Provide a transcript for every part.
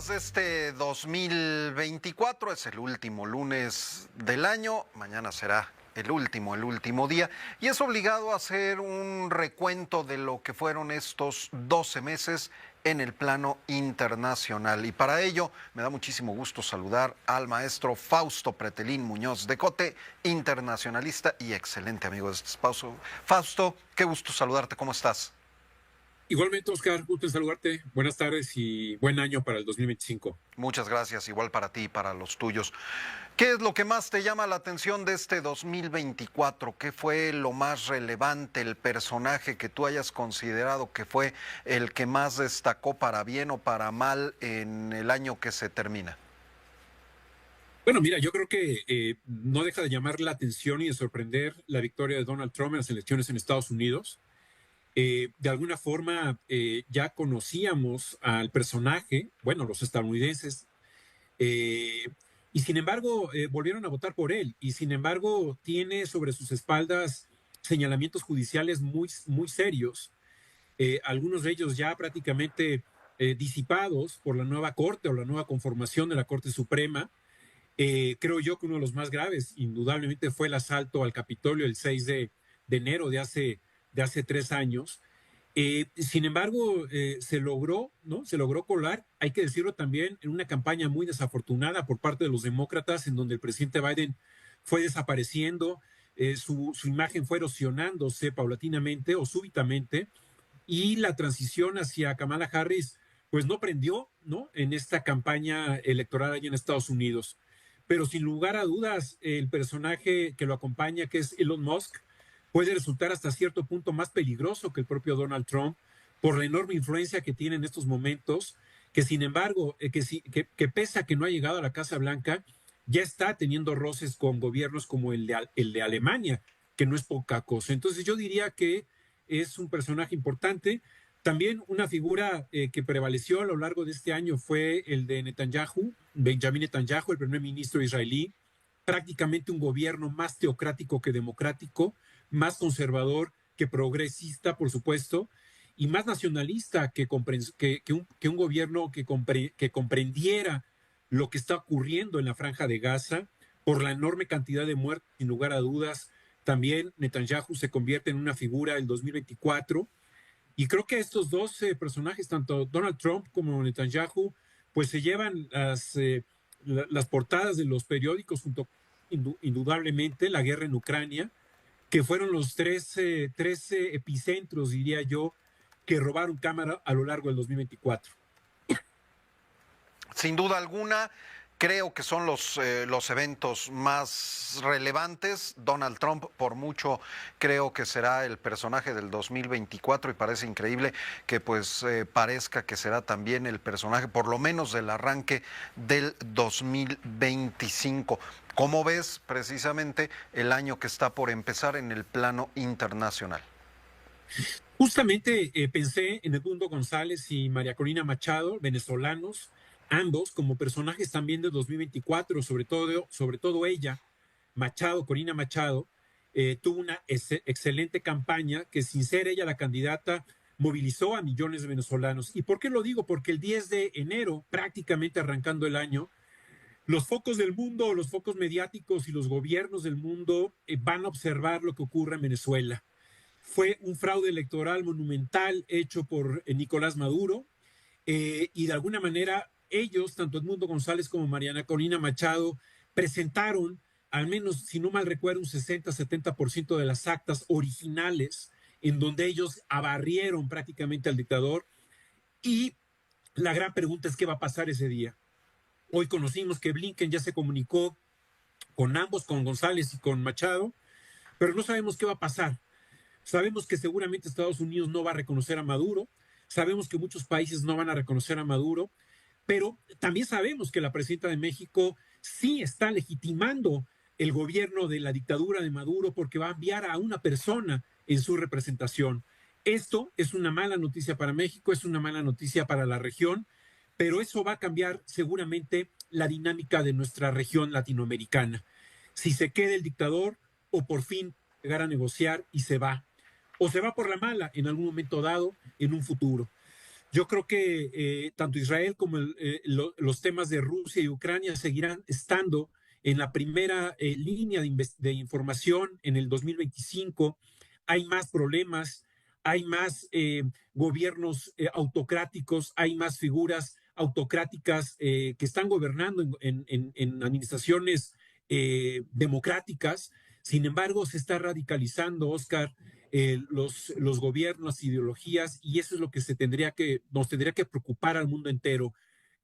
días de este 2024, es el último lunes del año, mañana será el último día, y es obligado a hacer un recuento de lo que fueron estos 12 meses en el plano internacional. Y para ello me da muchísimo gusto saludar al maestro Fausto Pretelín Muñoz de Cote, internacionalista y excelente amigo de este espacio. Fausto, qué gusto saludarte, ¿cómo estás? Igualmente, Oscar, gusto en saludarte. Buenas tardes y buen año para el 2025. Muchas gracias, igual para ti y para los tuyos. ¿Qué es lo que más te llama la atención de este 2024? ¿Qué fue lo más relevante, el personaje que tú hayas considerado que fue el que más destacó para bien o para mal en el año que se termina? Bueno, mira, yo creo que no deja de llamar la atención y de sorprender la victoria de Donald Trump en las elecciones en Estados Unidos. De alguna forma ya conocíamos al personaje, bueno, los estadounidenses, eh, y sin embargo volvieron a votar por él, y sin embargo tiene sobre sus espaldas señalamientos judiciales muy serios, algunos de ellos ya prácticamente disipados por la nueva Corte o la nueva conformación de la Corte Suprema. Creo yo que uno de los más graves, indudablemente, fue el asalto al Capitolio el 6 de enero de hace 3 años. Sin embargo, se logró, ¿no? Se logró colar, hay que decirlo también, en una campaña muy desafortunada por parte de los demócratas, en donde el presidente Biden fue desapareciendo, su imagen fue erosionándose paulatinamente o súbitamente, y la transición hacia Kamala Harris, pues no prendió, ¿no? En esta campaña electoral allá en Estados Unidos. Pero sin lugar a dudas, el personaje que lo acompaña, que es Elon Musk, puede resultar hasta cierto punto más peligroso que el propio Donald Trump por la enorme influencia que tiene en estos momentos, que sin embargo, que pese a que no ha llegado a la Casa Blanca, ya está teniendo roces con gobiernos como el de Alemania, que no es poca cosa. Entonces yo diría que es un personaje importante. También una figura que prevaleció a lo largo de este año fue el de Netanyahu, Benjamin Netanyahu, el primer ministro israelí, prácticamente un gobierno más teocrático que democrático, más conservador que progresista, por supuesto, y más nacionalista que un gobierno que comprendiera lo que está ocurriendo en la Franja de Gaza por la enorme cantidad de muertos, sin lugar a dudas. También Netanyahu se convierte en una figura del 2024, y creo que estos dos personajes, tanto Donald Trump como Netanyahu, pues se llevan las portadas de los periódicos junto, indudablemente, la guerra en Ucrania, que fueron los tres epicentros, diría yo, que robaron cámara a lo largo del 2024. Sin duda alguna, creo que son los eventos más relevantes. Donald Trump, por mucho, creo que será el personaje del 2024 y parece increíble que pues parezca que será también el personaje, por lo menos del arranque del 2025. ¿Cómo ves precisamente el año que está por empezar en el plano internacional? Justamente pensé en Edmundo González y María Corina Machado, venezolanos, ambos como personajes también de 2024, sobre todo ella, Machado, Corina Machado, tuvo una excelente campaña que, sin ser ella la candidata, movilizó a millones de venezolanos. ¿Y por qué lo digo? Porque el 10 de enero, prácticamente arrancando el año, los focos del mundo, los focos mediáticos y los gobiernos del mundo van a observar lo que ocurre en Venezuela. Fue un fraude electoral monumental hecho por Nicolás Maduro, y de alguna manera ellos, tanto Edmundo González como Mariana Corina Machado, presentaron, al menos si no mal recuerdo, un 60-70% de las actas originales en donde ellos abarrieron prácticamente al dictador. Y la gran pregunta es qué va a pasar ese día. Hoy conocimos que Blinken ya se comunicó con ambos, con González y con Machado, pero no sabemos qué va a pasar. Sabemos que seguramente Estados Unidos no va a reconocer a Maduro, sabemos que muchos países no van a reconocer a Maduro, pero también sabemos que la presidenta de México sí está legitimando el gobierno de la dictadura de Maduro porque va a enviar a una persona en su representación. Esto es una mala noticia para México, es una mala noticia para la región, pero eso va a cambiar seguramente la dinámica de nuestra región latinoamericana. Si se queda el dictador o por fin llegar a negociar y se va, o se va por la mala en algún momento dado en un futuro. Yo creo que tanto Israel como los temas de Rusia y Ucrania seguirán estando en la primera línea de información en el 2025. Hay más problemas, hay más gobiernos autocráticos, hay más figuras autocráticas que están gobernando en administraciones democráticas. Sin embargo, se está radicalizando, Oscar, los gobiernos, ideologías, y eso es lo que nos tendría que preocupar al mundo entero.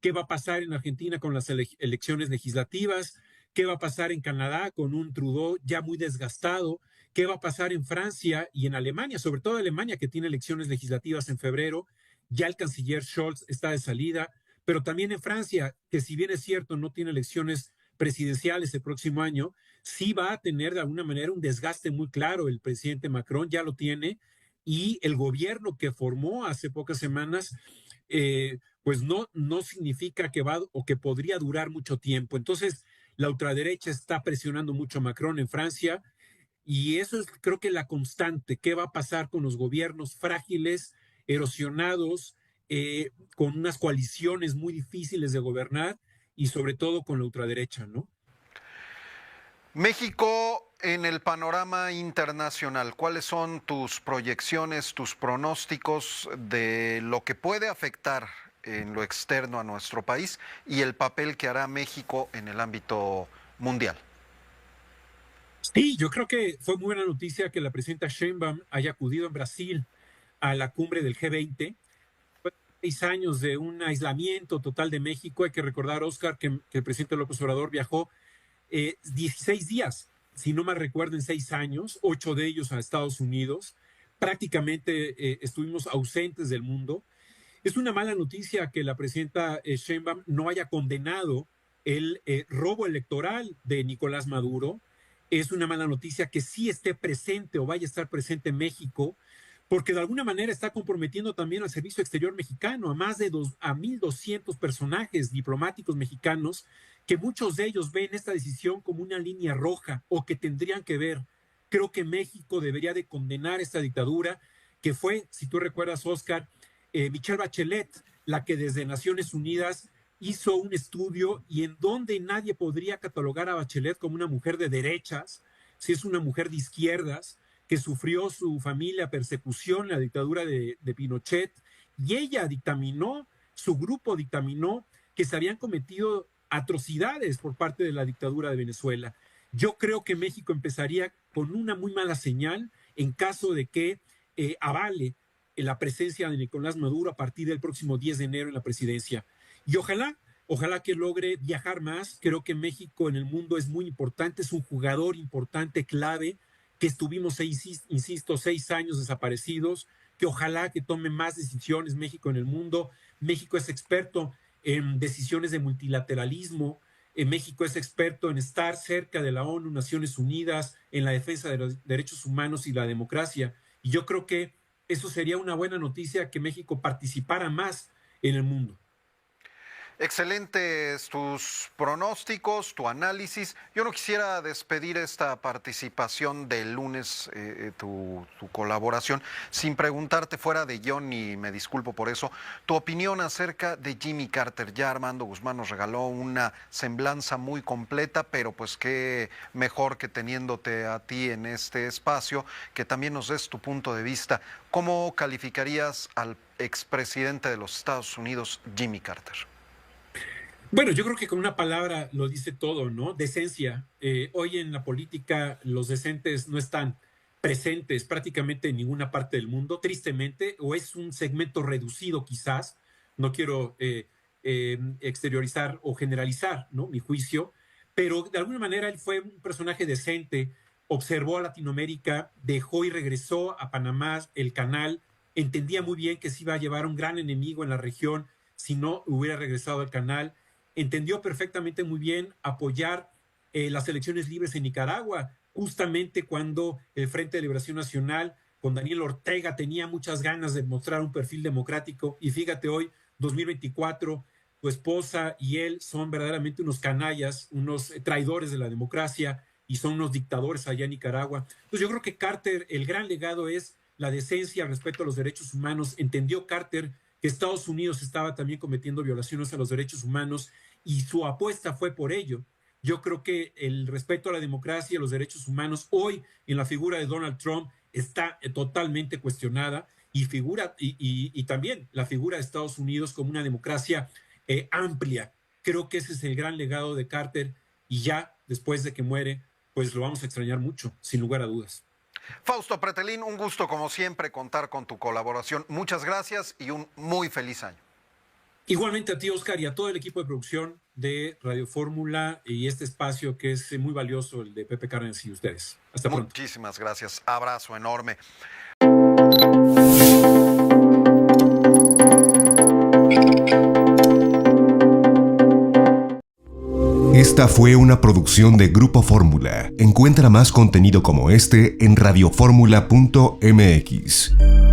¿Qué va a pasar en Argentina con las elecciones legislativas? ¿Qué va a pasar en Canadá con un Trudeau ya muy desgastado? ¿Qué va a pasar en Francia y en Alemania? Sobre todo Alemania, que tiene elecciones legislativas en febrero. Ya el canciller Scholz está de salida, pero también en Francia, que si bien es cierto, no tiene elecciones presidenciales el próximo año, sí va a tener de alguna manera un desgaste muy claro. El presidente Macron ya lo tiene, y el gobierno que formó hace pocas semanas, pues no significa que va o que podría durar mucho tiempo. Entonces, la ultraderecha está presionando mucho a Macron en Francia, y eso es, creo que, la constante. ¿Qué va a pasar con los gobiernos frágiles, erosionados, con unas coaliciones muy difíciles de gobernar, y sobre todo con la ultraderecha, ¿no? México en el panorama internacional, ¿cuáles son tus proyecciones, tus pronósticos de lo que puede afectar en lo externo a nuestro país y el papel que hará México en el ámbito mundial? Sí, yo creo que fue muy buena noticia que la presidenta Sheinbaum haya acudido en Brasil a la cumbre del G20. Fue 6 años de un aislamiento total de México. Hay que recordar, Oscar, que el presidente López Obrador viajó 16 días, si no mal recuerdo, en 6 años, 8 de ellos a Estados Unidos. Prácticamente estuvimos ausentes del mundo. Es una mala noticia que la presidenta Sheinbaum no haya condenado el robo electoral de Nicolás Maduro. Es una mala noticia que sí esté presente o vaya a estar presente en México, porque de alguna manera está comprometiendo también al Servicio Exterior mexicano, a más de 1,200 personajes diplomáticos mexicanos, que muchos de ellos ven esta decisión como una línea roja, o que tendrían que ver. Creo que México debería de condenar esta dictadura, que fue, si tú recuerdas, Oscar, Michelle Bachelet, la que desde Naciones Unidas hizo un estudio, y en donde nadie podría catalogar a Bachelet como una mujer de derechas, si es una mujer de izquierdas, que sufrió su familia persecución en la dictadura de Pinochet, y ella dictaminó, su grupo dictaminó, que se habían cometido atrocidades por parte de la dictadura de Venezuela. Yo creo que México empezaría con una muy mala señal en caso de que avale la presencia de Nicolás Maduro a partir del próximo 10 de enero en la presidencia. Y ojalá que logre viajar más. Creo que México en el mundo es muy importante, es un jugador importante, clave, que estuvimos, insisto, 6 años desaparecidos, que ojalá que tome más decisiones México en el mundo. México es experto en decisiones de multilateralismo. México es experto en estar cerca de la ONU, Naciones Unidas, en la defensa de los derechos humanos y la democracia. Y yo creo que eso sería una buena noticia, que México participara más en el mundo. Excelentes tus pronósticos, tu análisis. Yo no quisiera despedir esta participación del lunes, tu colaboración, sin preguntarte, fuera de guión, y me disculpo por eso, tu opinión acerca de Jimmy Carter. Ya Armando Guzmán nos regaló una semblanza muy completa, pero pues qué mejor que teniéndote a ti en este espacio, que también nos des tu punto de vista. ¿Cómo calificarías al expresidente de los Estados Unidos, Jimmy Carter? Bueno, yo creo que con una palabra lo dice todo, ¿no? Decencia. Hoy en la política los decentes no están presentes prácticamente en ninguna parte del mundo, tristemente, o es un segmento reducido quizás. No quiero exteriorizar o generalizar, ¿no?, mi juicio, pero de alguna manera él fue un personaje decente, observó a Latinoamérica, dejó y regresó a Panamá, el canal, entendía muy bien que se iba a llevar un gran enemigo en la región si no hubiera regresado al canal. Entendió perfectamente muy bien apoyar las elecciones libres en Nicaragua, justamente cuando el Frente de Liberación Nacional con Daniel Ortega tenía muchas ganas de mostrar un perfil democrático. Y fíjate, hoy, 2024, tu esposa y él son verdaderamente unos canallas, unos traidores de la democracia, y son unos dictadores allá en Nicaragua. Entonces yo creo que Carter, el gran legado es la decencia, el respeto a los derechos humanos. Entendió Carter que Estados Unidos estaba también cometiendo violaciones a los derechos humanos y su apuesta fue por ello. Yo creo que el respeto a la democracia y a los derechos humanos hoy en la figura de Donald Trump está totalmente cuestionada y también la figura de Estados Unidos como una democracia amplia. Creo que ese es el gran legado de Carter y ya después de que muere, pues lo vamos a extrañar mucho, sin lugar a dudas. Fausto Pretelín, un gusto como siempre contar con tu colaboración. Muchas gracias y un muy feliz año. Igualmente a ti, Oscar, y a todo el equipo de producción de Radio Fórmula y este espacio que es muy valioso, el de Pepe Cárdenas y ustedes. Hasta pronto. Muchísimas gracias. Abrazo enorme. Esta fue una producción de Grupo Fórmula. Encuentra más contenido como este en radioformula.mx.